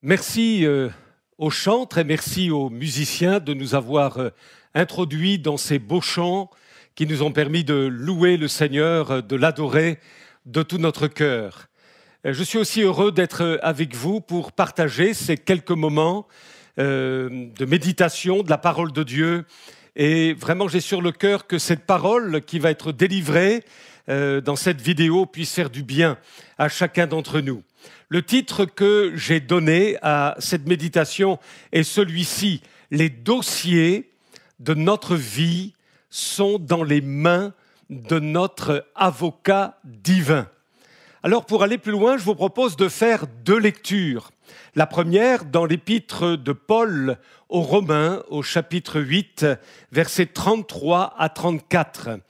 Merci aux chantres et merci aux musiciens de nous avoir introduits dans ces beaux chants qui nous ont permis de louer le Seigneur, de l'adorer de tout notre cœur. Je suis aussi heureux d'être avec vous pour partager ces quelques moments de méditation de la parole de Dieu. Et vraiment, j'ai sur le cœur que cette parole qui va être délivrée dans cette vidéo puisse faire du bien à chacun d'entre nous. Le titre que j'ai donné à cette méditation est celui-ci. Les dossiers de notre vie sont dans les mains de notre avocat divin. Alors, pour aller plus loin, je vous propose de faire deux lectures. La première, dans l'épître de Paul aux Romains, au chapitre 8, versets 33 à 34.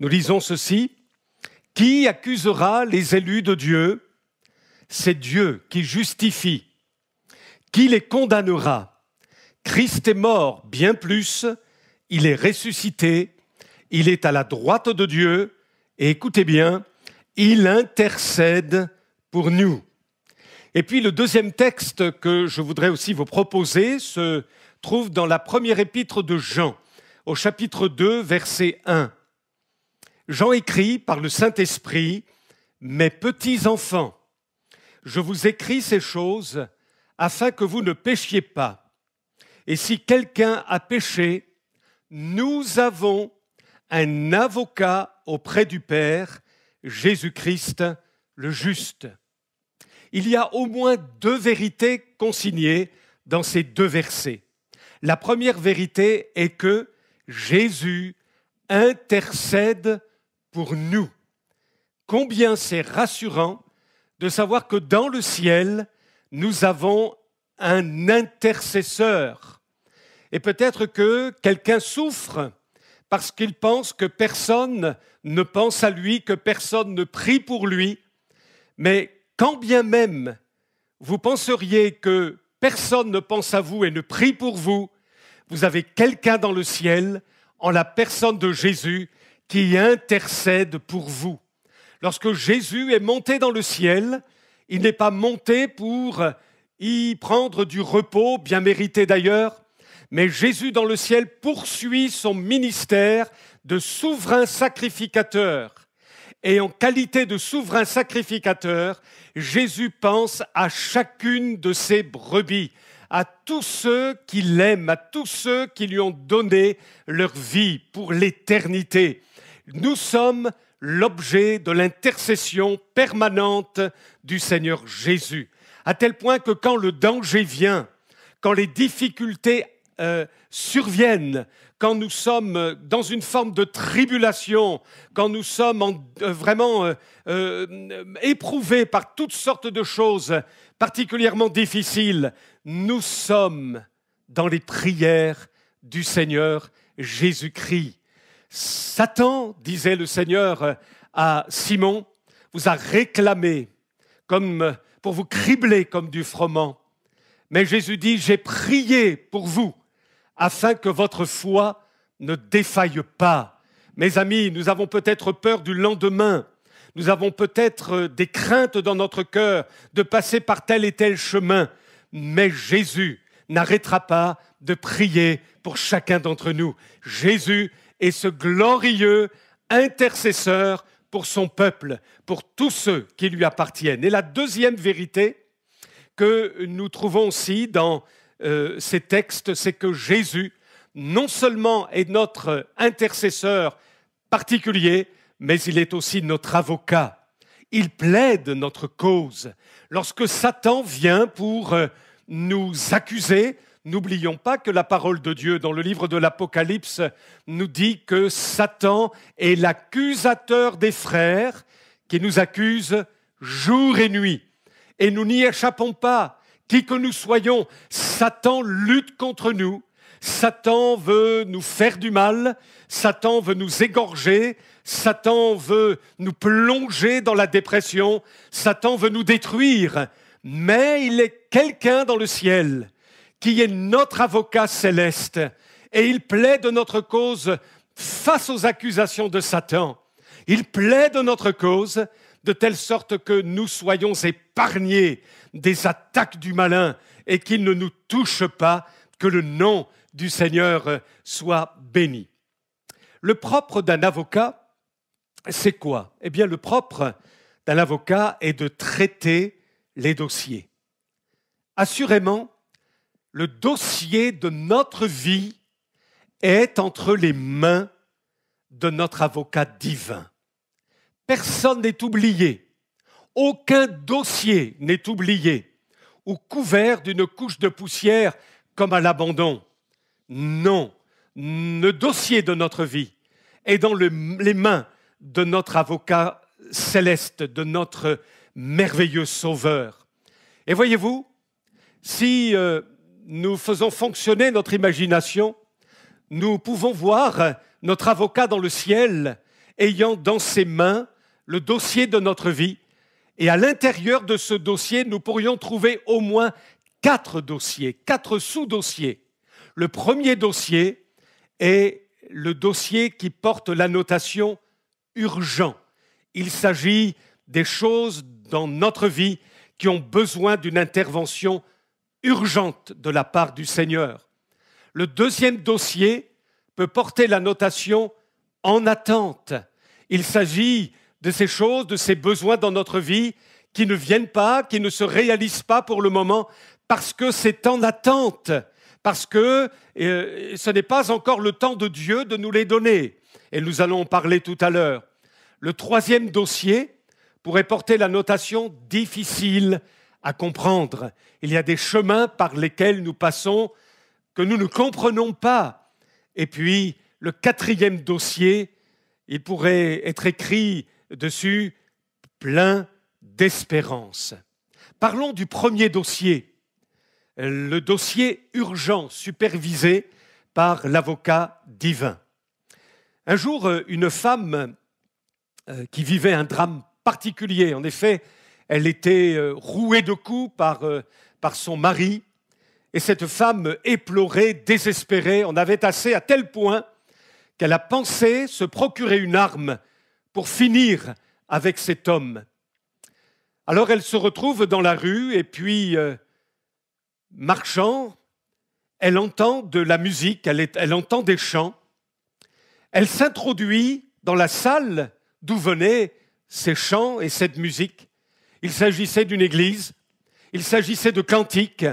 Nous lisons ceci. « Qui accusera les élus de Dieu ? C'est Dieu qui justifie. Qui les condamnera ? Christ est mort, bien plus, il est ressuscité, il est à la droite de Dieu, et écoutez bien, il intercède pour nous. » Et puis le deuxième texte que je voudrais aussi vous proposer se trouve dans la première épître de Jean, au chapitre 2, verset 1. Jean écrit par le Saint-Esprit, « Mes petits enfants, je vous écris ces choses afin que vous ne péchiez pas. Et si quelqu'un a péché, nous avons un avocat auprès du Père, Jésus-Christ le juste. » Il y a au moins deux vérités consignées dans ces deux versets. La première vérité est que Jésus intercède pour nous. Combien c'est rassurant de savoir que dans le ciel, nous avons un intercesseur. Et peut-être que quelqu'un souffre parce qu'il pense que personne ne pense à lui, que personne ne prie pour lui. Mais quand bien même vous penseriez que personne ne pense à vous et ne prie pour vous, vous avez quelqu'un dans le ciel, en la personne de Jésus, qui intercède pour vous. Lorsque Jésus est monté dans le ciel, il n'est pas monté pour y prendre du repos, bien mérité d'ailleurs, mais Jésus dans le ciel poursuit son ministère de souverain sacrificateur. Et en qualité de souverain sacrificateur, Jésus pense à chacune de ses brebis, à tous ceux qui l'aiment, à tous ceux qui lui ont donné leur vie pour l'éternité. Nous sommes l'objet de l'intercession permanente du Seigneur Jésus, à tel point que quand le danger vient, quand les difficultés surviennent, quand nous sommes dans une forme de tribulation, quand nous sommes vraiment éprouvés par toutes sortes de choses particulièrement difficiles, nous sommes dans les prières du Seigneur Jésus-Christ. Satan, disait le Seigneur à Simon, vous a réclamé comme pour vous cribler comme du froment. Mais Jésus dit, j'ai prié pour vous, afin que votre foi ne défaille pas. Mes amis, nous avons peut-être peur du lendemain. Nous avons peut-être des craintes dans notre cœur de passer par tel et tel chemin. Mais Jésus n'arrêtera pas de prier pour chacun d'entre nous. Jésus est ce glorieux intercesseur pour son peuple, pour tous ceux qui lui appartiennent. Et la deuxième vérité que nous trouvons aussi dans ces textes, c'est que Jésus, non seulement est notre intercesseur particulier, mais il est aussi notre avocat. Il plaide notre cause. Lorsque Satan vient pour nous accuser, n'oublions pas que la parole de Dieu dans le livre de l'Apocalypse nous dit que Satan est l'accusateur des frères qui nous accuse jour et nuit. Et nous n'y échappons pas. Qui que nous soyons, Satan lutte contre nous, Satan veut nous faire du mal, Satan veut nous égorger, Satan veut nous plonger dans la dépression, Satan veut nous détruire. Mais il est quelqu'un dans le ciel qui est notre avocat céleste et il plaide notre cause face aux accusations de Satan. Il plaide notre cause de telle sorte que nous soyons épargnés des attaques du malin et qu'il ne nous touche pas, que le nom du Seigneur soit béni. Le propre d'un avocat, c'est quoi? Eh bien, le propre d'un avocat est de traiter les dossiers. Assurément, le dossier de notre vie est entre les mains de notre avocat divin. Personne n'est oublié. Aucun dossier n'est oublié ou couvert d'une couche de poussière comme à l'abandon. Non, le dossier de notre vie est dans les mains de notre avocat céleste, de notre merveilleux Sauveur. Et voyez-vous, si nous faisons fonctionner notre imagination, nous pouvons voir notre avocat dans le ciel ayant dans ses mains le dossier de notre vie. Et à l'intérieur de ce dossier, nous pourrions trouver au moins 4 dossiers, 4 sous-dossiers. Le premier dossier est le dossier qui porte la notation « urgent ». Il s'agit des choses dans notre vie qui ont besoin d'une intervention urgente de la part du Seigneur. Le deuxième dossier peut porter la notation « en attente ». Il s'agit de ces choses, de ces besoins dans notre vie qui ne viennent pas, qui ne se réalisent pas pour le moment, parce que c'est en attente, parce que ce n'est pas encore le temps de Dieu de nous les donner. Et nous allons en parler tout à l'heure. Le troisième dossier pourrait porter la notation « difficile à comprendre ». Il y a des chemins par lesquels nous passons que nous ne comprenons pas. Et puis, le quatrième dossier, il pourrait être écrit dessus plein d'espérance. Parlons du premier dossier, le dossier urgent supervisé par l'avocat divin. Un jour, une femme qui vivait un drame particulier, en effet, elle était rouée de coups par son mari, et cette femme éplorée, désespérée, en avait assez à tel point qu'elle a pensé se procurer une arme pour finir avec cet homme. Alors elle se retrouve dans la rue et puis, marchant, elle entend de la musique, elle entend des chants. Elle s'introduit dans la salle d'où venaient ces chants et cette musique. Il s'agissait d'une église, il s'agissait de cantiques.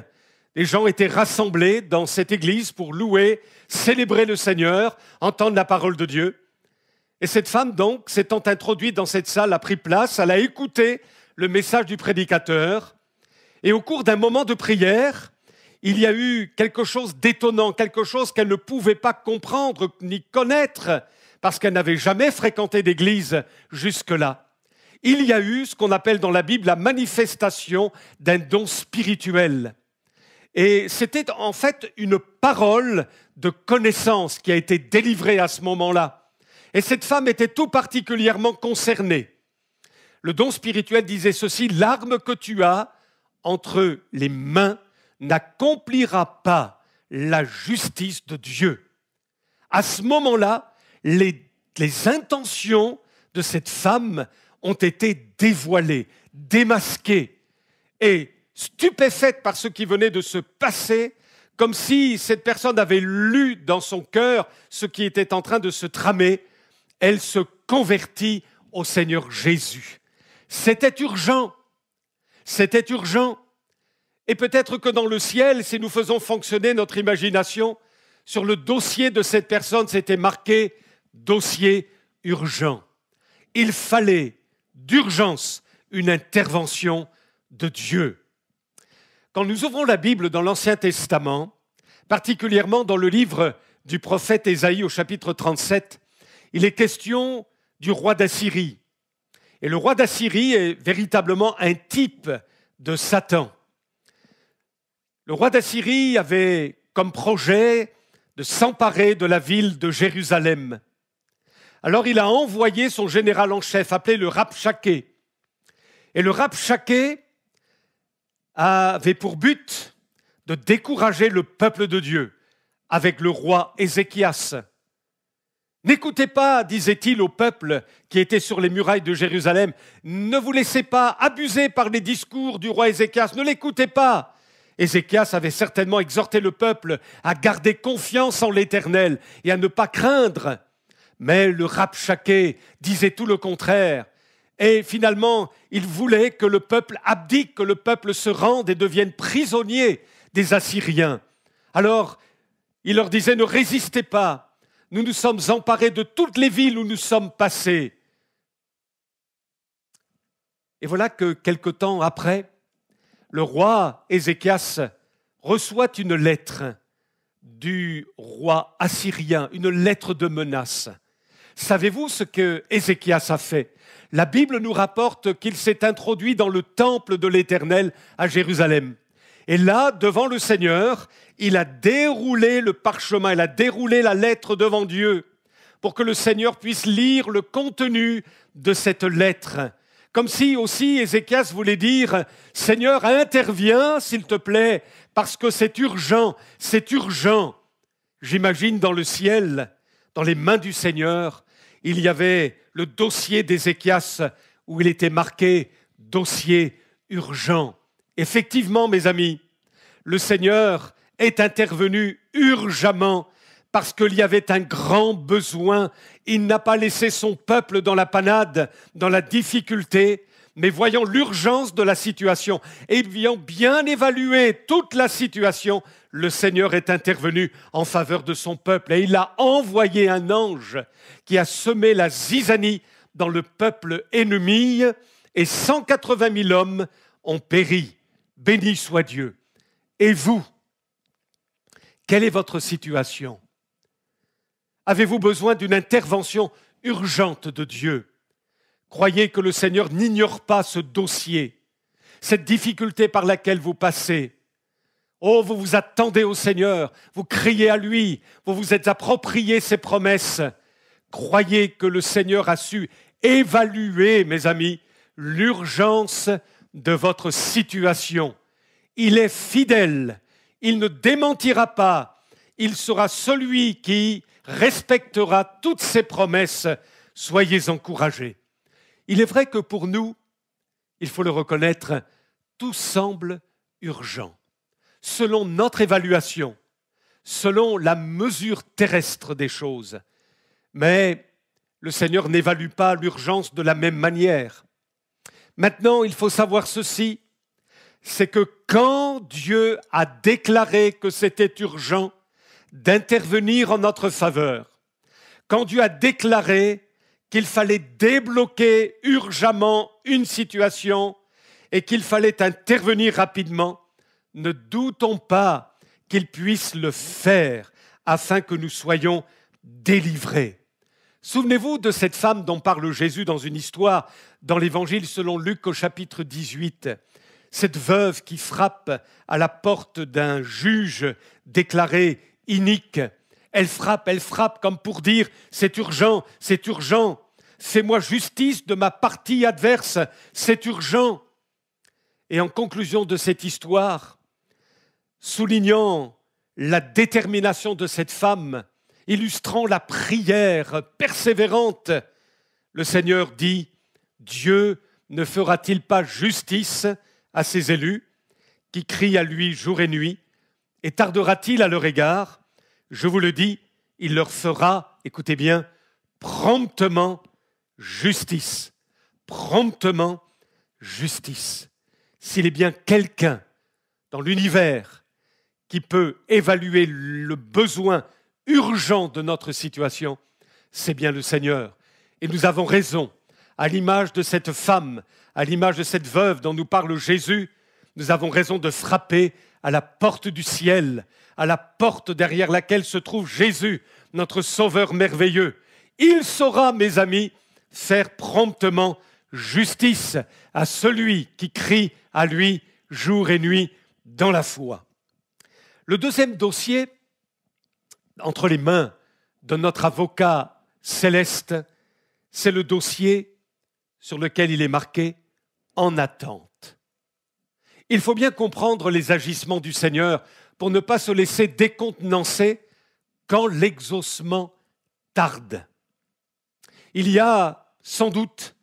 Les gens étaient rassemblés dans cette église pour louer, célébrer le Seigneur, entendre la parole de Dieu. Et cette femme, donc, s'étant introduite dans cette salle, a pris place, elle a écouté le message du prédicateur. Et au cours d'un moment de prière, il y a eu quelque chose d'étonnant, quelque chose qu'elle ne pouvait pas comprendre ni connaître, parce qu'elle n'avait jamais fréquenté d'église jusque-là. Il y a eu ce qu'on appelle dans la Bible la manifestation d'un don spirituel. Et c'était en fait une parole de connaissance qui a été délivrée à ce moment-là. Et cette femme était tout particulièrement concernée. Le don spirituel disait ceci: l'arme que tu as entre les mains n'accomplira pas la justice de Dieu. À ce moment-là, les intentions de cette femme ont été dévoilées, démasquées. Et stupéfaite par ce qui venait de se passer, comme si cette personne avait lu dans son cœur ce qui était en train de se tramer, elle se convertit au Seigneur Jésus. C'était urgent. C'était urgent. Et peut-être que dans le ciel, si nous faisons fonctionner notre imagination, sur le dossier de cette personne, c'était marqué « dossier urgent ». Il fallait d'urgence une intervention de Dieu. Quand nous ouvrons la Bible dans l'Ancien Testament, particulièrement dans le livre du prophète Ésaïe au chapitre 37, il est question du roi d'Assyrie. Et le roi d'Assyrie est véritablement un type de Satan. Le roi d'Assyrie avait comme projet de s'emparer de la ville de Jérusalem. Alors il a envoyé son général en chef, appelé le Rabchaké. Et le Rabchaké avait pour but de décourager le peuple de Dieu avec le roi Ézéchias. N'écoutez pas, disait-il au peuple qui était sur les murailles de Jérusalem, ne vous laissez pas abuser par les discours du roi Ézéchias, ne l'écoutez pas. Ézéchias avait certainement exhorté le peuple à garder confiance en l'Éternel et à ne pas craindre. Mais le Rabshakeh disait tout le contraire. Et finalement, il voulait que le peuple abdique, que le peuple se rende et devienne prisonnier des Assyriens. Alors, il leur disait, ne résistez pas. Nous nous sommes emparés de toutes les villes où nous sommes passés. Et voilà que quelque temps après, le roi Ézéchias reçoit une lettre du roi assyrien, une lettre de menace. Savez-vous ce que Ézéchias a fait? La Bible nous rapporte qu'il s'est introduit dans le temple de l'Éternel à Jérusalem. Et là, devant le Seigneur, il a déroulé le parchemin, il a déroulé la lettre devant Dieu pour que le Seigneur puisse lire le contenu de cette lettre. Comme si aussi Ézéchias voulait dire « Seigneur, interviens s'il te plaît, parce que c'est urgent, c'est urgent. » J'imagine dans le ciel, dans les mains du Seigneur, il y avait le dossier d'Ézéchias où il était marqué « dossier urgent ». Effectivement, mes amis, le Seigneur est intervenu urgemment parce qu'il y avait un grand besoin. Il n'a pas laissé son peuple dans la panade, dans la difficulté, mais voyant l'urgence de la situation et ayant bien évalué toute la situation, le Seigneur est intervenu en faveur de son peuple et il a envoyé un ange qui a semé la zizanie dans le peuple ennemi et 180 000 hommes ont péri. Béni soit Dieu. Et vous, quelle est votre situation? Avez-vous besoin d'une intervention urgente de Dieu? Croyez que le Seigneur n'ignore pas ce dossier, cette difficulté par laquelle vous passez. Oh, vous vous attendez au Seigneur, vous criez à lui, vous vous êtes approprié ses promesses. Croyez que le Seigneur a su évaluer, mes amis, l'urgence de votre situation. Il est fidèle, il ne démentira pas, il sera celui qui respectera toutes ses promesses. Soyez encouragés. Il est vrai que pour nous, il faut le reconnaître, tout semble urgent. Selon notre évaluation, selon la mesure terrestre des choses. Mais le Seigneur n'évalue pas l'urgence de la même manière. Maintenant, il faut savoir ceci, c'est que quand Dieu a déclaré que c'était urgent d'intervenir en notre faveur, quand Dieu a déclaré qu'il fallait débloquer urgemment une situation et qu'il fallait intervenir rapidement, ne doutons pas qu'il puisse le faire afin que nous soyons délivrés. Souvenez-vous de cette femme dont parle Jésus dans une histoire dans l'Évangile selon Luc au chapitre 18. Cette veuve qui frappe à la porte d'un juge déclaré inique. Elle frappe comme pour dire « c'est urgent, fais-moi justice de ma partie adverse, c'est urgent ». Et en conclusion de cette histoire, soulignant la détermination de cette femme, illustrant la prière persévérante, le Seigneur dit « Dieu ne fera-t-il pas justice à ses élus qui crient à lui jour et nuit et tardera-t-il à leur égard? Je vous le dis, il leur fera, écoutez bien, promptement justice. Promptement justice. » S'il est bien quelqu'un dans l'univers qui peut évaluer le besoin urgent de notre situation, c'est bien le Seigneur. Et nous avons raison. À l'image de cette femme, à l'image de cette veuve dont nous parle Jésus, nous avons raison de frapper à la porte du ciel, à la porte derrière laquelle se trouve Jésus, notre Sauveur merveilleux. Il saura, mes amis, faire promptement justice à celui qui crie à lui jour et nuit dans la foi. Le deuxième dossier, entre les mains de notre avocat céleste, c'est le dossier sur lequel il est marqué « en attente ». Il faut bien comprendre les agissements du Seigneur pour ne pas se laisser décontenancer quand l'exaucement tarde. Il y a sans doute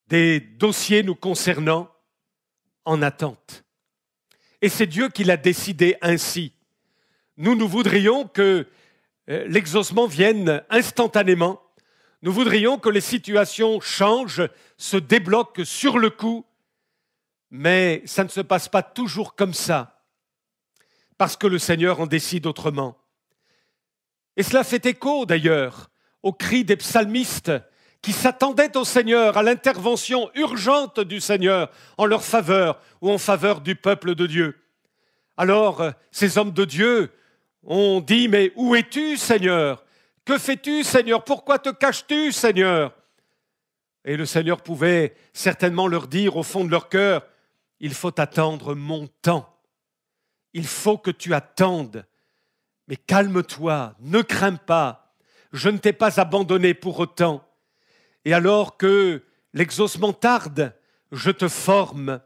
des dossiers nous concernant en attente. Et c'est Dieu qui l'a décidé ainsi. Nous voudrions que l'exaucement vienne instantanément. Nous voudrions que les situations changent, se débloquent sur le coup. Mais ça ne se passe pas toujours comme ça, parce que le Seigneur en décide autrement. Et cela fait écho d'ailleurs au cri des psalmistes qui s'attendaient au Seigneur, à l'intervention urgente du Seigneur en leur faveur ou en faveur du peuple de Dieu. Alors, ces hommes de Dieu ont dit, mais où es-tu, Seigneur? Que fais-tu, Seigneur? Pourquoi te caches-tu, Seigneur? Et le Seigneur pouvait certainement leur dire au fond de leur cœur, il faut attendre mon temps. Il faut que tu attendes. Mais calme-toi, ne crains pas. Je ne t'ai pas abandonné pour autant. Et alors que l'exaucement tarde, je te forme,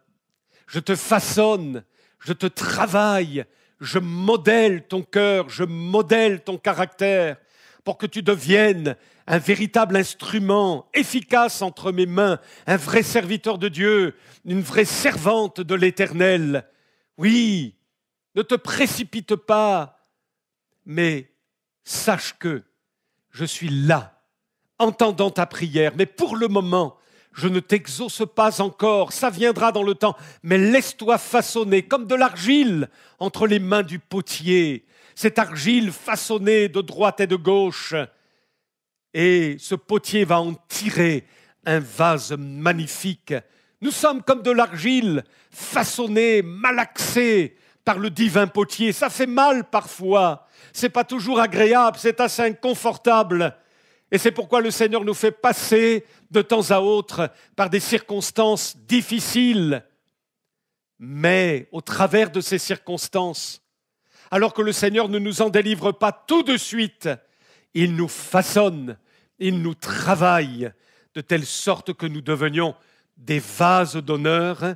je te façonne, je te travaille, je modèle ton cœur, je modèle ton caractère pour que tu deviennes un véritable instrument efficace entre mes mains, un vrai serviteur de Dieu, une vraie servante de l'Éternel. Oui, ne te précipite pas, mais sache que je suis là, entendant ta prière, mais pour le moment, je ne t'exauce pas encore, ça viendra dans le temps, mais laisse-toi façonner comme de l'argile entre les mains du potier, cette argile façonnée de droite et de gauche, et ce potier va en tirer un vase magnifique. Nous sommes comme de l'argile façonnée, malaxée par le divin potier. Ça fait mal parfois, c'est pas toujours agréable, c'est assez inconfortable. Et c'est pourquoi le Seigneur nous fait passer de temps à autre par des circonstances difficiles. Mais au travers de ces circonstances, alors que le Seigneur ne nous en délivre pas tout de suite, il nous façonne, il nous travaille, de telle sorte que nous devenions des vases d'honneur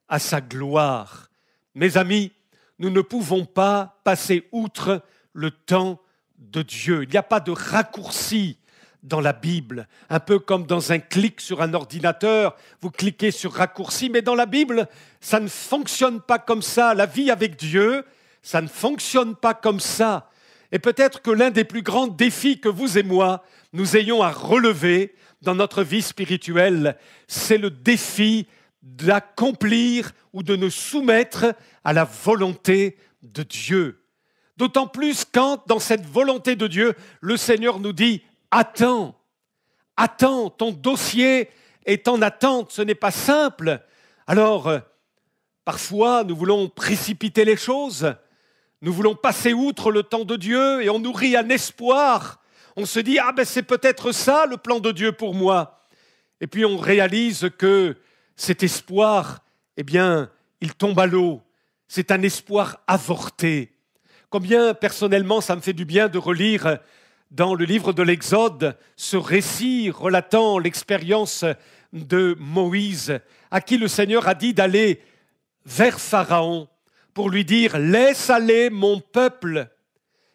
à sa gloire. Mes amis, nous ne pouvons pas passer outre le temps de Dieu. Il n'y a pas de raccourci dans la Bible, un peu comme dans un clic sur un ordinateur, vous cliquez sur raccourci, mais dans la Bible, ça ne fonctionne pas comme ça. La vie avec Dieu, ça ne fonctionne pas comme ça. Et peut-être que l'un des plus grands défis que vous et moi, nous ayons à relever dans notre vie spirituelle, c'est le défi d'accomplir ou de nous soumettre à la volonté de Dieu. D'autant plus quand, dans cette volonté de Dieu, le Seigneur nous dit « Attends, attends, ton dossier est en attente, ce n'est pas simple. » Alors, parfois, nous voulons précipiter les choses, nous voulons passer outre le temps de Dieu et on nourrit un espoir. On se dit « Ah ben c'est peut-être ça le plan de Dieu pour moi. » Et puis on réalise que cet espoir, eh bien, il tombe à l'eau. C'est un espoir avorté. Combien, personnellement, ça me fait du bien de relire dans le livre de l'Exode ce récit relatant l'expérience de Moïse, à qui le Seigneur a dit d'aller vers Pharaon pour lui dire « Laisse aller mon peuple ».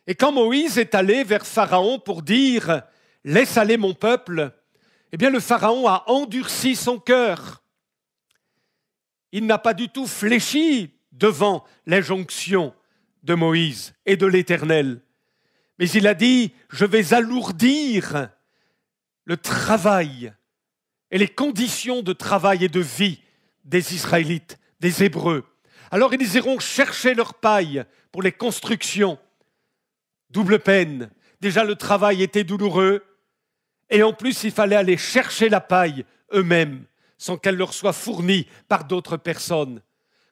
Et quand Moïse est allé vers Pharaon pour dire « Laisse aller mon peuple », eh bien le Pharaon a endurci son cœur. Il n'a pas du tout fléchi devant l'injonction de Moïse et de l'Éternel. Mais il a dit, je vais alourdir le travail et les conditions de travail et de vie des Israélites, des Hébreux. Alors ils iront chercher leur paille pour les constructions. Double peine. Déjà le travail était douloureux et en plus il fallait aller chercher la paille eux-mêmes sans qu'elle leur soit fournie par d'autres personnes.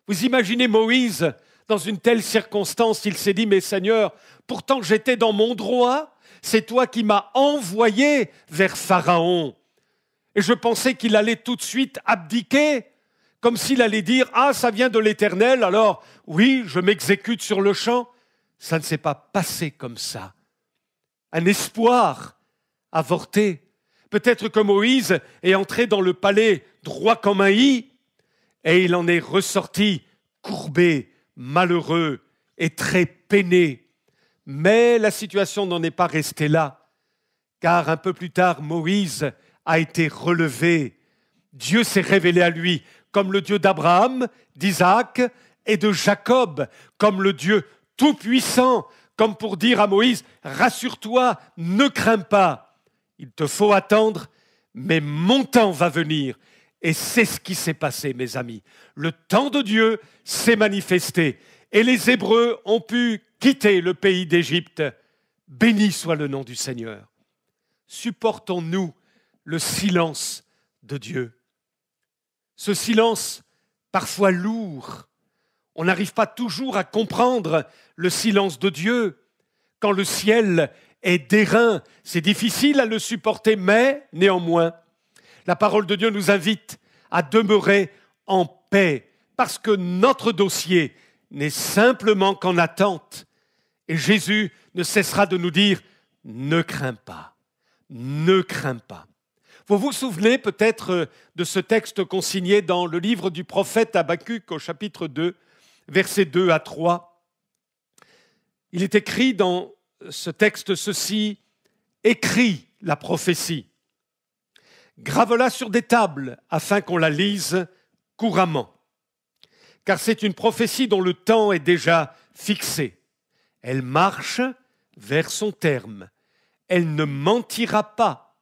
Vous imaginez Moïse, dans une telle circonstance, il s'est dit, mais Seigneur, pourtant j'étais dans mon droit, c'est toi qui m'as envoyé vers Pharaon. Et je pensais qu'il allait tout de suite abdiquer, comme s'il allait dire, ah, ça vient de l'Éternel, alors oui, je m'exécute sur le champ. Ça ne s'est pas passé comme ça. Un espoir avorté. Peut-être que Moïse est entré dans le palais droit comme un i, et il en est ressorti courbé, malheureux et très peiné. Mais la situation n'en est pas restée là, car un peu plus tard, Moïse a été relevé. Dieu s'est révélé à lui comme le Dieu d'Abraham, d'Isaac et de Jacob, comme le Dieu tout-puissant, comme pour dire à Moïse, rassure-toi, ne crains pas, il te faut attendre, mais mon temps va venir. Et c'est ce qui s'est passé, mes amis. Le temps de Dieu s'est manifesté et les Hébreux ont pu quitter le pays d'Égypte. Béni soit le nom du Seigneur. Supportons-nous le silence de Dieu. Ce silence, parfois lourd. On n'arrive pas toujours à comprendre le silence de Dieu. Quand le ciel est d'airain, c'est difficile à le supporter, mais néanmoins, la parole de Dieu nous invite à demeurer en paix, parce que notre dossier n'est simplement qu'en attente. Et Jésus ne cessera de nous dire, ne crains pas, ne crains pas. Vous vous souvenez peut-être de ce texte consigné dans le livre du prophète Habakkuk au chapitre 2, versets 2 à 3. Il est écrit dans ce texte ceci, « Écris la prophétie, grave-la sur des tables afin qu'on la lise couramment, car c'est une prophétie dont le temps est déjà fixé. Elle marche vers son terme, elle ne mentira pas.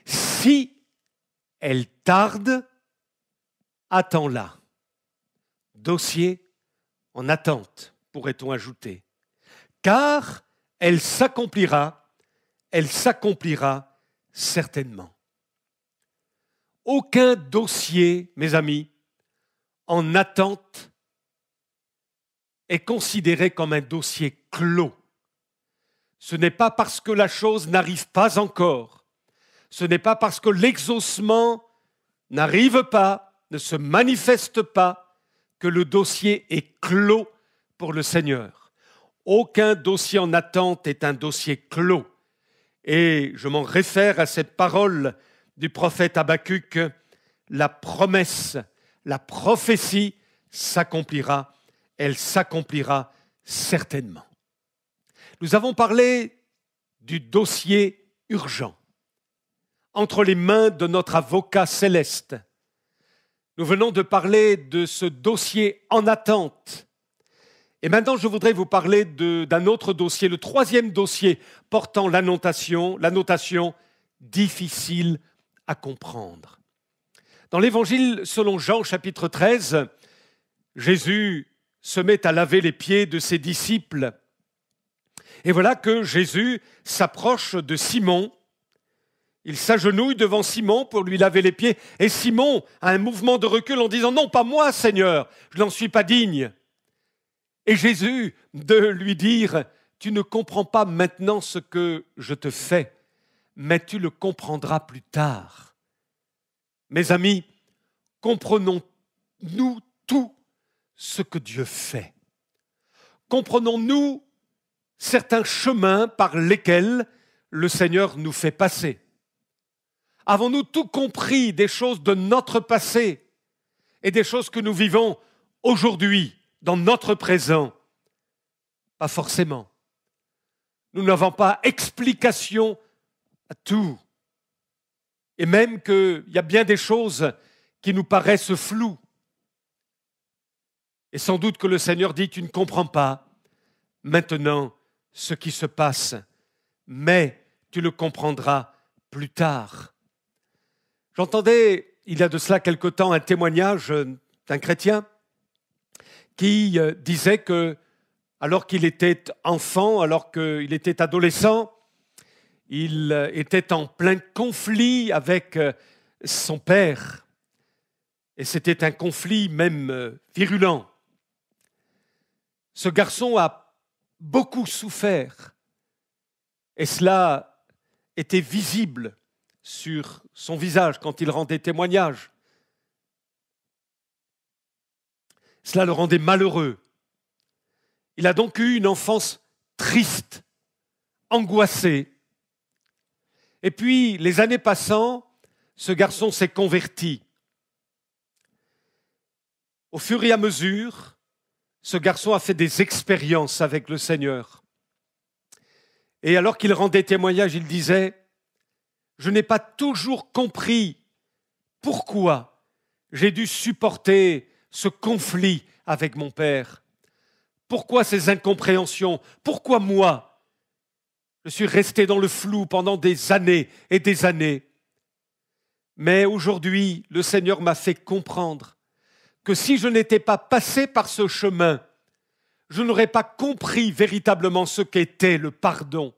Si elle tarde, attends-la. » Dossier en attente, pourrait-on ajouter. Car elle s'accomplira certainement. Aucun dossier, mes amis, en attente est considéré comme un dossier clos. Ce n'est pas parce que la chose n'arrive pas encore, ce n'est pas parce que l'exaucement n'arrive pas, ne se manifeste pas, que le dossier est clos pour le Seigneur. Aucun dossier en attente est un dossier clos. Et je m'en réfère à cette parole du prophète Habakkuk, la promesse, la prophétie s'accomplira, elle s'accomplira certainement. Nous avons parlé du dossier urgent entre les mains de notre avocat céleste. Nous venons de parler de ce dossier en attente. Et maintenant, je voudrais vous parler d'un autre dossier, le troisième dossier portant l'annotation difficile à comprendre. Dans l'Évangile selon Jean, chapitre 13, Jésus se met à laver les pieds de ses disciples. Et voilà que Jésus s'approche de Simon. Il s'agenouille devant Simon pour lui laver les pieds. Et Simon a un mouvement de recul en disant « Non, pas moi, Seigneur, je n'en suis pas digne. » Et Jésus de lui dire « Tu ne comprends pas maintenant ce que je te fais, mais tu le comprendras plus tard. » Mes amis, comprenons-nous tout ce que Dieu fait? Comprenons-nous certains chemins par lesquels le Seigneur nous fait passer? Avons-nous tout compris des choses de notre passé et des choses que nous vivons aujourd'hui, dans notre présent? Pas forcément. Nous n'avons pas explication à tout. Et même qu'il y a bien des choses qui nous paraissent floues. Et sans doute que le Seigneur dit, tu ne comprends pas maintenant ce qui se passe, mais tu le comprendras plus tard. J'entendais, il y a de cela quelque temps, un témoignage d'un chrétien qui disait que, alors qu'il était enfant, alors qu'il était adolescent, il était en plein conflit avec son père. Et c'était un conflit même virulent. Ce garçon a beaucoup souffert. Et cela était visible sur son visage quand il rendait témoignage. Cela le rendait malheureux. Il a donc eu une enfance triste, angoissée. Et puis, les années passant, ce garçon s'est converti. Au fur et à mesure, ce garçon a fait des expériences avec le Seigneur. Et alors qu'il rendait témoignage, il disait « Je n'ai pas toujours compris pourquoi j'ai dû supporter ce conflit avec mon Père? Pourquoi ces incompréhensions? Pourquoi moi? Je suis resté dans le flou pendant des années et des années. Mais aujourd'hui, le Seigneur m'a fait comprendre que si je n'étais pas passé par ce chemin, je n'aurais pas compris véritablement ce qu'était le pardon.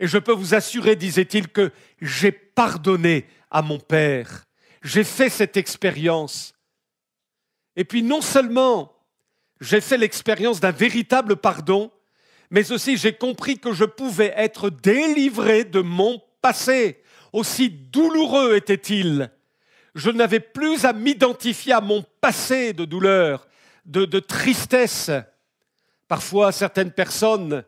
Et je peux vous assurer, disait-il, que j'ai pardonné à mon Père. J'ai fait cette expérience. Et puis non seulement j'ai fait l'expérience d'un véritable pardon, mais aussi j'ai compris que je pouvais être délivré de mon passé. Aussi douloureux était-il. Je n'avais plus à m'identifier à mon passé de douleur, de tristesse. Parfois, certaines personnes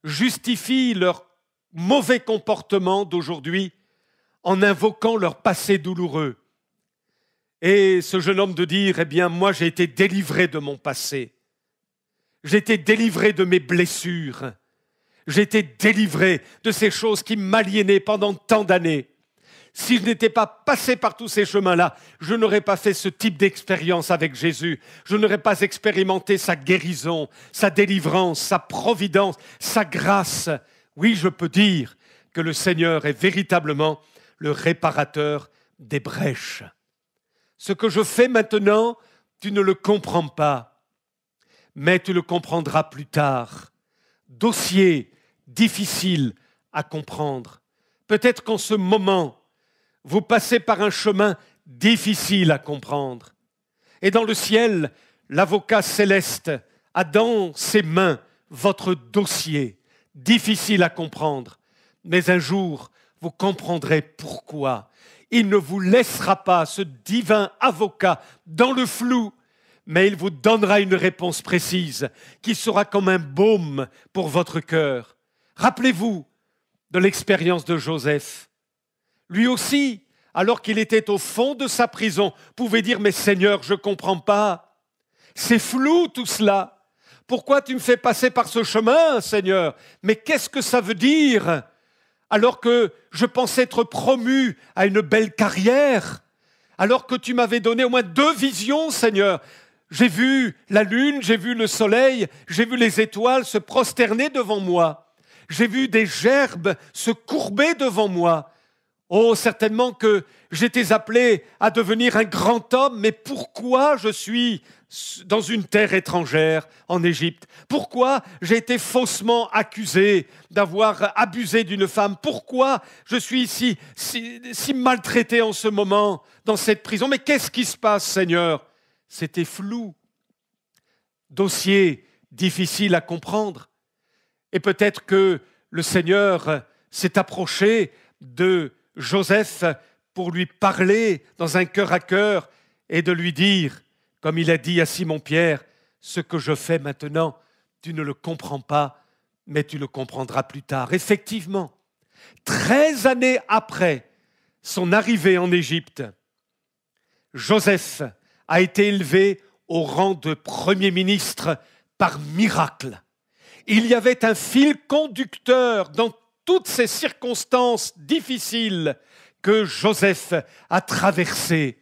justifient leur mauvais comportement d'aujourd'hui en invoquant leur passé douloureux. Et ce jeune homme de dire, eh bien, moi j'ai été délivré de mon passé. J'ai été délivré de mes blessures. J'ai été délivré de ces choses qui m'aliénaient pendant tant d'années. Si je n'étais pas passé par tous ces chemins-là, je n'aurais pas fait ce type d'expérience avec Jésus. Je n'aurais pas expérimenté sa guérison, sa délivrance, sa providence, sa grâce. Oui, je peux dire que le Seigneur est véritablement le réparateur des brèches. Ce que je fais maintenant, tu ne le comprends pas, mais tu le comprendras plus tard. Dossier difficile à comprendre. Peut-être qu'en ce moment, vous passez par un chemin difficile à comprendre. Et dans le ciel, l'avocat céleste a dans ses mains votre dossier, difficile à comprendre. Mais un jour, vous comprendrez pourquoi. Il ne vous laissera pas, ce divin avocat, dans le flou, mais il vous donnera une réponse précise qui sera comme un baume pour votre cœur. Rappelez-vous de l'expérience de Joseph. Lui aussi, alors qu'il était au fond de sa prison, pouvait dire « Mais Seigneur, je ne comprends pas. C'est flou tout cela. Pourquoi tu me fais passer par ce chemin, Seigneur? Mais qu'est-ce que ça veut dire? Alors que je pensais être promu à une belle carrière, alors que tu m'avais donné au moins 2 visions, Seigneur. J'ai vu la lune, j'ai vu le soleil, j'ai vu les étoiles se prosterner devant moi. J'ai vu des gerbes se courber devant moi. Oh, certainement que j'étais appelé à devenir un grand homme, mais pourquoi je suis dans une terre étrangère, en Égypte? Pourquoi j'ai été faussement accusé d'avoir abusé d'une femme? Pourquoi je suis ici si maltraité en ce moment dans cette prison? Mais qu'est-ce qui se passe, Seigneur? C'était flou. Dossier difficile à comprendre. Et peut-être que le Seigneur s'est approché de Joseph pour lui parler dans un cœur à cœur et de lui dire, comme il a dit à Simon-Pierre, ce que je fais maintenant, tu ne le comprends pas, mais tu le comprendras plus tard. Effectivement, 13 années après son arrivée en Égypte, Joseph a été élevé au rang de premier ministre par miracle. Il y avait un fil conducteur dans toutes ces circonstances difficiles que Joseph a traversées.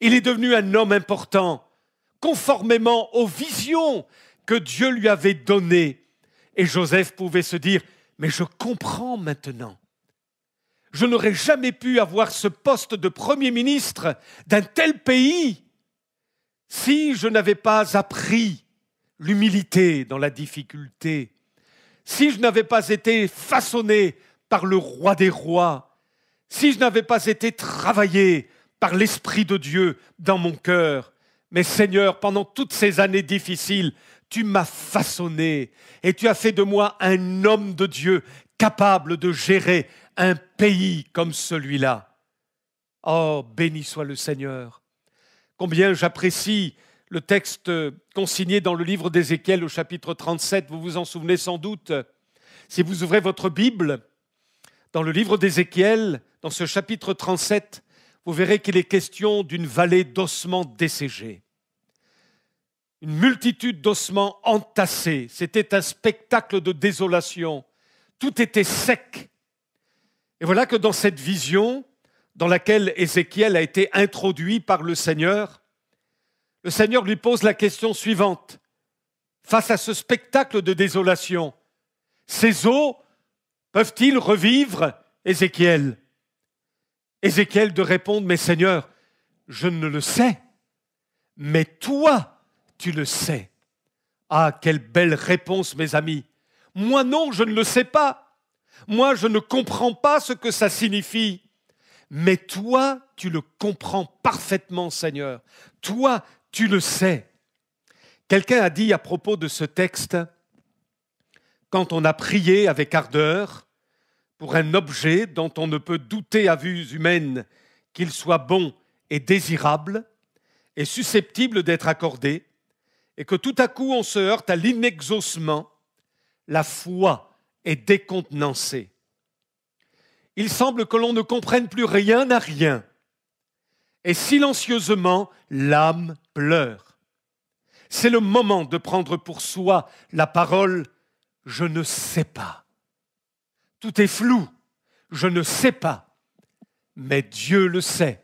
Il est devenu un homme important, conformément aux visions que Dieu lui avait données. Et Joseph pouvait se dire, mais je comprends maintenant. Je n'aurais jamais pu avoir ce poste de premier ministre d'un tel pays si je n'avais pas appris l'humilité dans la difficulté, si je n'avais pas été façonné par le roi des rois, si je n'avais pas été travaillé par l'Esprit de Dieu dans mon cœur. Mais Seigneur, pendant toutes ces années difficiles, tu m'as façonné et tu as fait de moi un homme de Dieu capable de gérer un pays comme celui-là. Oh, béni soit le Seigneur. Combien j'apprécie le texte consigné dans le livre d'Ézéchiel au chapitre 37, vous vous en souvenez sans doute. Si vous ouvrez votre Bible, dans le livre d'Ézéchiel, dans ce chapitre 37, vous verrez qu'il est question d'une vallée d'ossements desséchés. Une multitude d'ossements entassés. C'était un spectacle de désolation. Tout était sec. Et voilà que dans cette vision, dans laquelle Ézéchiel a été introduit par le Seigneur, Le Seigneur lui pose la question suivante. Face à ce spectacle de désolation, ces eaux peuvent-ils revivre, Ézéchiel? Ézéchiel de répondre, mais Seigneur, je ne le sais, mais toi, tu le sais. Ah, quelle belle réponse, mes amis. Moi non, je ne le sais pas. Moi, je ne comprends pas ce que ça signifie. Mais toi, tu le comprends parfaitement, Seigneur. Toi, tu le sais. Quelqu'un a dit à propos de ce texte, quand on a prié avec ardeur pour un objet dont on ne peut douter à vue humaine qu'il soit bon et désirable et susceptible d'être accordé, et que tout à coup on se heurte à l'inexaucement, la foi est décontenancée. Il semble que l'on ne comprenne plus rien à rien, et silencieusement l'âme pleure. C'est le moment de prendre pour soi la parole « je ne sais pas ». Tout est flou, je ne sais pas, mais Dieu le sait.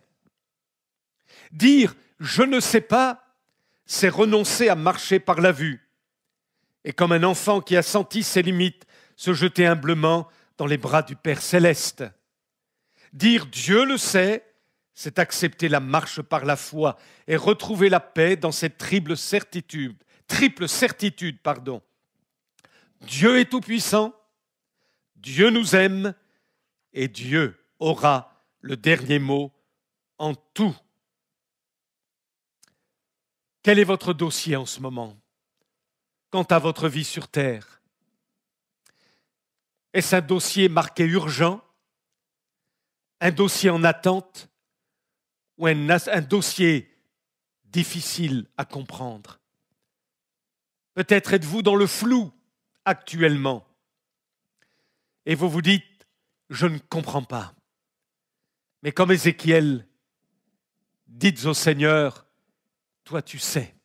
Dire « je ne sais pas », c'est renoncer à marcher par la vue, et comme un enfant qui a senti ses limites, se jeter humblement dans les bras du Père céleste. Dire « Dieu le sait », c'est accepter la marche par la foi et retrouver la paix dans cette triple certitude. Dieu est tout-puissant, Dieu nous aime et Dieu aura le dernier mot en tout. Quel est votre dossier en ce moment quant à votre vie sur terre? Est-ce un dossier marqué urgent, un dossier en attente ou un dossier difficile à comprendre? Peut-être êtes-vous dans le flou actuellement et vous vous dites « je ne comprends pas ». Mais comme Ézéchiel, dites au Seigneur « toi tu sais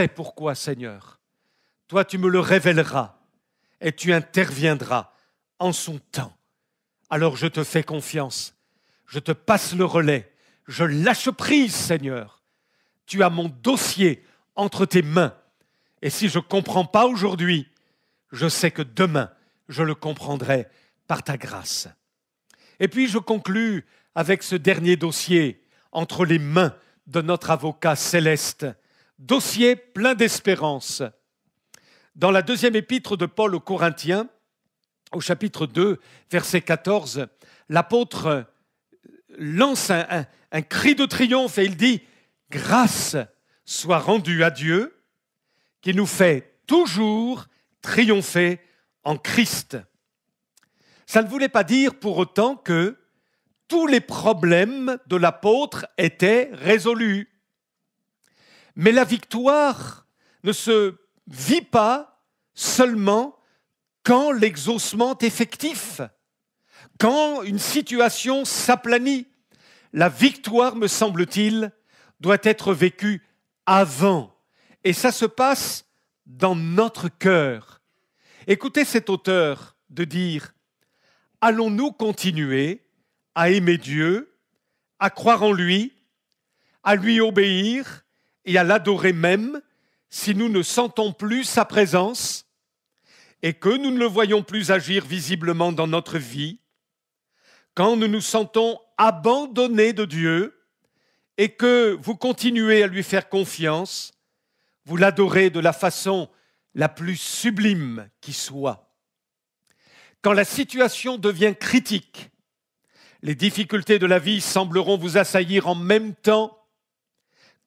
pourquoi, Seigneur. Toi tu me le révéleras et tu interviendras en son temps. Alors je te fais confiance, je te passe le relais, je lâche prise, Seigneur. Tu as mon dossier entre tes mains. Et si je ne comprends pas aujourd'hui, je sais que demain, je le comprendrai par ta grâce. » Et puis je conclus avec ce dernier dossier entre les mains de notre avocat céleste. Dossier plein d'espérance. Dans la deuxième épître de Paul aux Corinthiens, au chapitre 2, verset 14, l'apôtre lance un cri de triomphe et il dit « Grâce soit rendue à Dieu qui nous fait toujours triompher en Christ. » Ça ne voulait pas dire pour autant que tous les problèmes de l'apôtre étaient résolus. Mais la victoire ne se vit pas seulement quand l'exaucement est effectif, quand une situation s'aplanit. La victoire, me semble-t-il, doit être vécue avant. Et ça se passe dans notre cœur. Écoutez cet auteur de dire « Allons-nous continuer à aimer Dieu, à croire en lui, à lui obéir et à l'adorer même si nous ne sentons plus sa présence et que nous ne le voyons plus agir visiblement dans notre vie, quand nous nous sentons abandonnés de Dieu et que vous continuez à lui faire confiance, vous l'adorez de la façon la plus sublime qui soit. Quand la situation devient critique, les difficultés de la vie sembleront vous assaillir en même temps.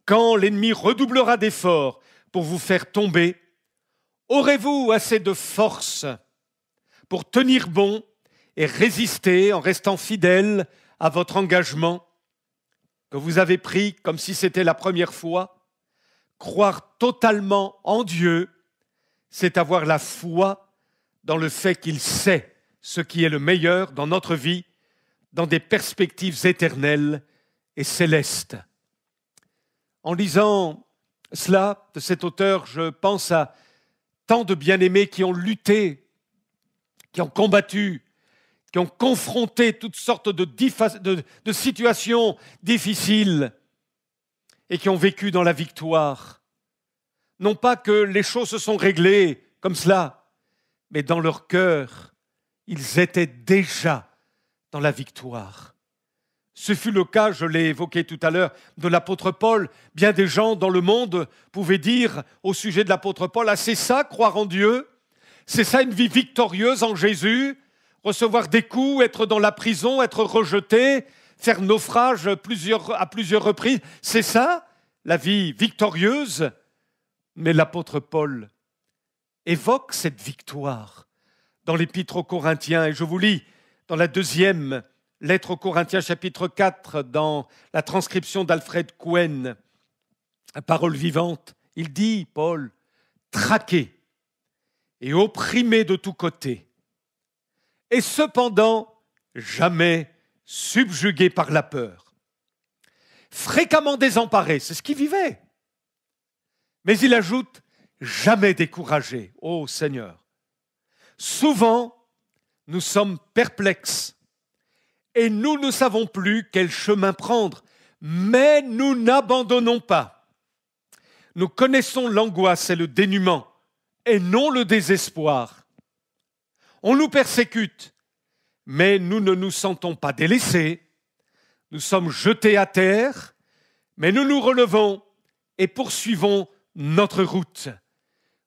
Quand l'ennemi redoublera d'efforts pour vous faire tomber, aurez-vous assez de force pour tenir bon et résister en restant fidèle à votre engagement que vous avez pris comme si c'était la première fois? Croire totalement en Dieu, c'est avoir la foi dans le fait qu'il sait ce qui est le meilleur dans notre vie, dans des perspectives éternelles et célestes. En lisant cela de cet auteur, je pense à tant de bien-aimés qui ont lutté, qui ont combattu, qui ont confronté toutes sortes de situations difficiles et qui ont vécu dans la victoire. Non pas que les choses se sont réglées comme cela, mais dans leur cœur, ils étaient déjà dans la victoire. Ce fut le cas, je l'ai évoqué tout à l'heure, de l'apôtre Paul. Bien des gens dans le monde pouvaient dire au sujet de l'apôtre Paul, « Ah, c'est ça, croire en Dieu? C'est ça une vie victorieuse en Jésus? Recevoir des coups, être dans la prison, être rejeté, faire naufrage à plusieurs reprises, c'est ça, la vie victorieuse ?» Mais l'apôtre Paul évoque cette victoire dans l'Épître aux Corinthiens. Et je vous lis dans la deuxième lettre aux Corinthiens, chapitre 4, dans la transcription d'Alfred Cohen, Parole vivante. Il dit, Paul, « Traqué et opprimé de tous côtés, et cependant jamais subjugué par la peur. Fréquemment désemparé, c'est ce qu'il vivait. Mais il ajoute, jamais découragé, ô Seigneur. Souvent, nous sommes perplexes et nous ne savons plus quel chemin prendre, mais nous n'abandonnons pas. Nous connaissons l'angoisse et le dénuement et non le désespoir. On nous persécute, mais nous ne nous sentons pas délaissés. Nous sommes jetés à terre, mais nous nous relevons et poursuivons notre route.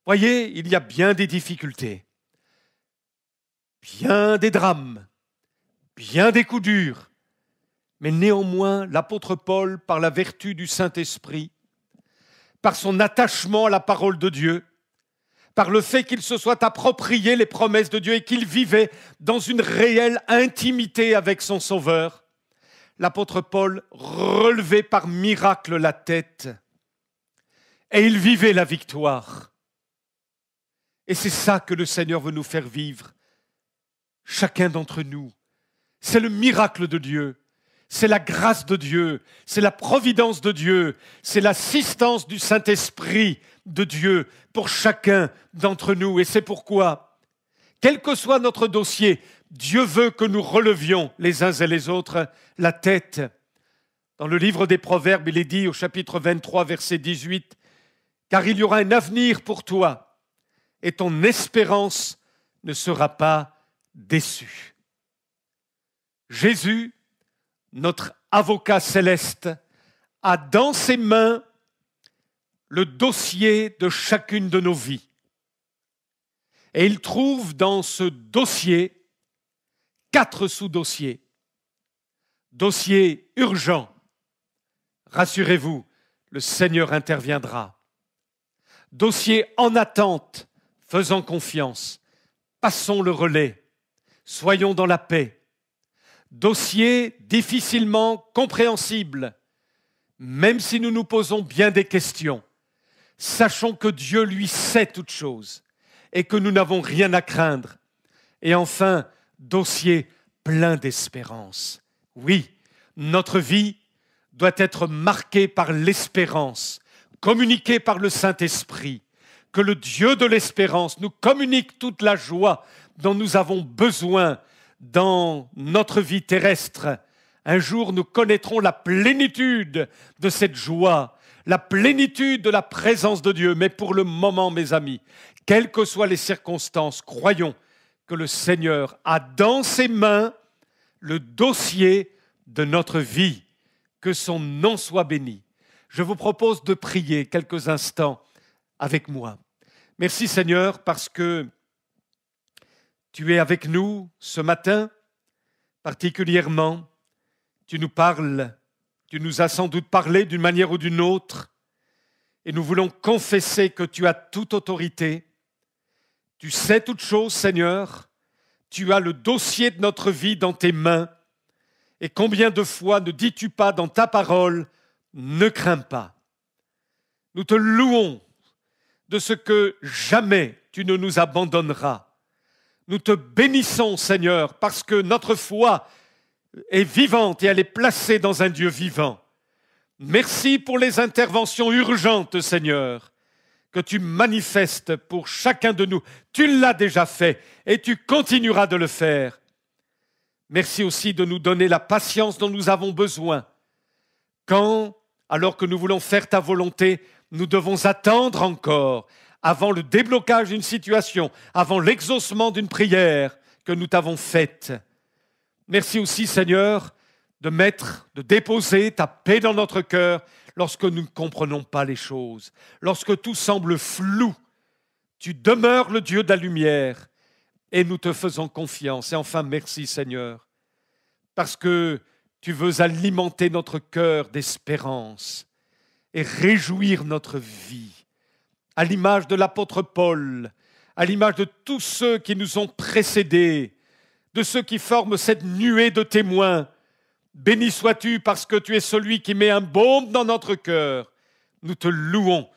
Voyez, il y a bien des difficultés, bien des drames, bien des coups durs, mais néanmoins, l'apôtre Paul, par la vertu du Saint-Esprit, par son attachement à la parole de Dieu, par le fait qu'il se soit approprié les promesses de Dieu et qu'il vivait dans une réelle intimité avec son Sauveur, l'apôtre Paul relevait par miracle la tête et il vivait la victoire. Et c'est ça que le Seigneur veut nous faire vivre, chacun d'entre nous. C'est le miracle de Dieu, c'est la grâce de Dieu, c'est la providence de Dieu, c'est l'assistance du Saint-Esprit de Dieu pour chacun d'entre nous. Et c'est pourquoi, quel que soit notre dossier, Dieu veut que nous relevions les uns et les autres la tête. Dans le livre des Proverbes, il est dit au chapitre 23, verset 18, « Car il y aura un avenir pour toi, et ton espérance ne sera pas déçue. » Jésus, notre avocat céleste, a dans ses mains le dossier de chacune de nos vies. Et il trouve dans ce dossier 4 sous-dossiers. Dossier urgent. Rassurez-vous, le Seigneur interviendra. Dossier en attente, faisant confiance. Passons le relais. Soyons dans la paix. Dossier difficilement compréhensible, même si nous nous posons bien des questions. Sachons que Dieu, lui, sait toutes choses et que nous n'avons rien à craindre. Et enfin, dossier plein d'espérance. Oui, notre vie doit être marquée par l'espérance, communiquée par le Saint-Esprit. Que le Dieu de l'espérance nous communique toute la joie dont nous avons besoin dans notre vie terrestre. Un jour, nous connaîtrons la plénitude de cette joie, la plénitude de la présence de Dieu. Mais pour le moment, mes amis, quelles que soient les circonstances, croyons que le Seigneur a dans ses mains le dossier de notre vie. Que son nom soit béni. Je vous propose de prier quelques instants avec moi. Merci Seigneur parce que tu es avec nous ce matin, particulièrement. Tu nous parles, tu nous as sans doute parlé d'une manière ou d'une autre, et nous voulons confesser que tu as toute autorité. Tu sais toutes choses, Seigneur. Tu as le dossier de notre vie dans tes mains. Et combien de fois ne dis-tu pas dans ta parole, ne crains pas. Nous te louons de ce que jamais tu ne nous abandonneras. Nous te bénissons, Seigneur, parce que notre foi est vivante et elle est placée dans un Dieu vivant. Merci pour les interventions urgentes, Seigneur, que tu manifestes pour chacun de nous. Tu l'as déjà fait et tu continueras de le faire. Merci aussi de nous donner la patience dont nous avons besoin quand, alors que nous voulons faire ta volonté, nous devons attendre encore avant le déblocage d'une situation, avant l'exaucement d'une prière que nous t'avons faite. Merci aussi, Seigneur, de déposer ta paix dans notre cœur lorsque nous ne comprenons pas les choses, lorsque tout semble flou. Tu demeures le Dieu de la lumière et nous te faisons confiance. Et enfin, merci, Seigneur, parce que tu veux alimenter notre cœur d'espérance et réjouir notre vie, à l'image de l'apôtre Paul, à l'image de tous ceux qui nous ont précédés, de ceux qui forment cette nuée de témoins. Béni sois-tu parce que tu es celui qui met un baume dans notre cœur. Nous te louons,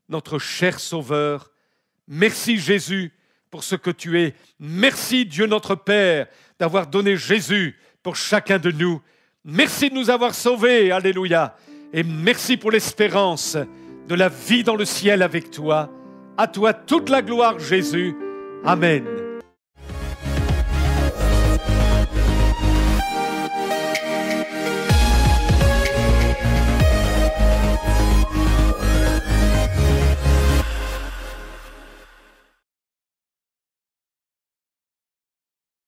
notre cher Sauveur. Merci Jésus pour ce que tu es. Merci Dieu notre Père d'avoir donné Jésus pour chacun de nous. Merci de nous avoir sauvés, alléluia. Et merci pour l'espérance de la vie dans le ciel avec toi. À toi toute la gloire, Jésus. Amen.